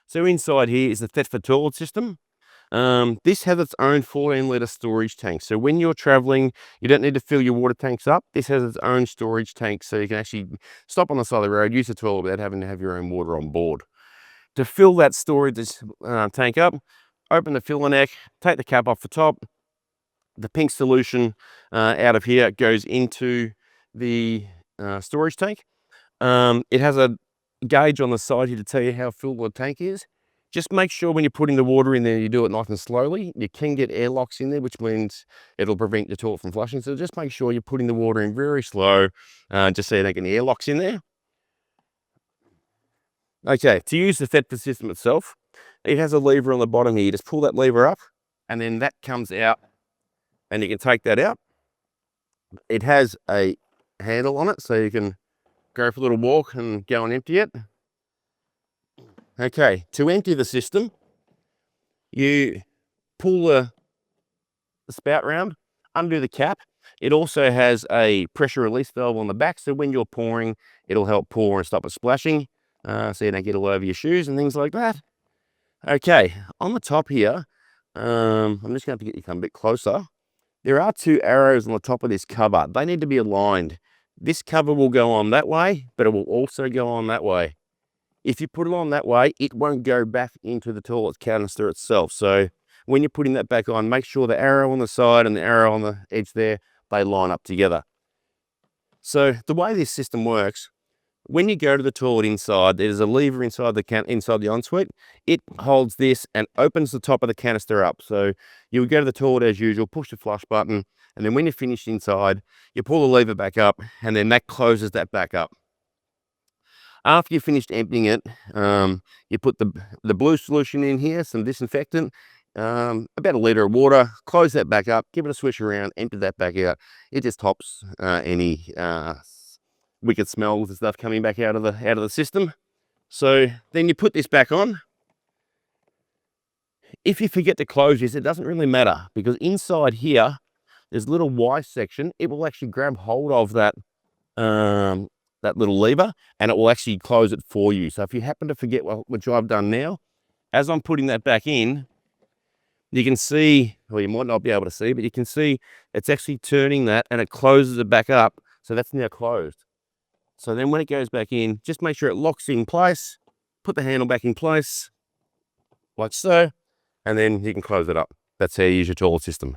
So inside here is the Thetford toilet system. This has its own 14-litre storage tank. So when you're traveling, you don't need to fill your water tanks up. This has its own storage tank, so you can actually stop on the side of the road, use the toilet without having to have your own water on board. To fill that storage tank up, open the filler neck, take the cap off the top. The pink solution out of here goes into the storage tank. It has a gauge on the side here to tell you how full the tank is. Just make sure when you're putting the water in there, you do it nice and slowly. You can get air locks in there, which means it'll prevent the toilet from flushing. So just make sure you're putting the water in very slow, just so you don't get any air locks in there. Okay, to use the Thetford system itself, it has a lever on the bottom here. You just pull that lever up, and then that comes out, and you can take that out. It has a handle on it, so you can go for a little walk and go and empty it. Okay, to empty the system, you pull the spout round, undo the cap. It also has a pressure release valve on the back, so when you're pouring, it'll help pour and stop it splashing, so you don't get all over your shoes and things like that. Okay, on the top here, I'm just going to have to get you come a bit closer. There are 2 arrows on the top of this cover. They need to be aligned. This cover will go on that way, but it will also go on that way. If you put it on that way, it won't go back into the toilet canister itself. So when you're putting that back on, make sure the arrow on the side and the arrow on the edge there, they line up together. So the way this system works, when you go to the toilet inside, there's a lever inside the ensuite. It holds this and opens the top of the canister up. So you would go to the toilet as usual, push the flush button, and then when you're finished inside, you pull the lever back up, and then that closes that back up. After you've finished emptying it, you put the blue solution in here, some disinfectant, about a litre of water, close that back up, give it a swish around, empty that back out. It just stops any wicked smells and stuff coming back out of the system. So then you put this back on. If you forget to close this, it doesn't really matter, because inside here, there's a little Y section. It will actually grab hold of that little lever, and it will actually close it for you. So if you happen to forget, which I've done now, as I'm putting that back in, you can see, or you might not be able to see, but you can see it's actually turning that, and it closes it back up. So that's now closed. So then when it goes back in, just make sure it locks in place, put the handle back in place, like so, and then you can close it up. That's how you use your toilet system.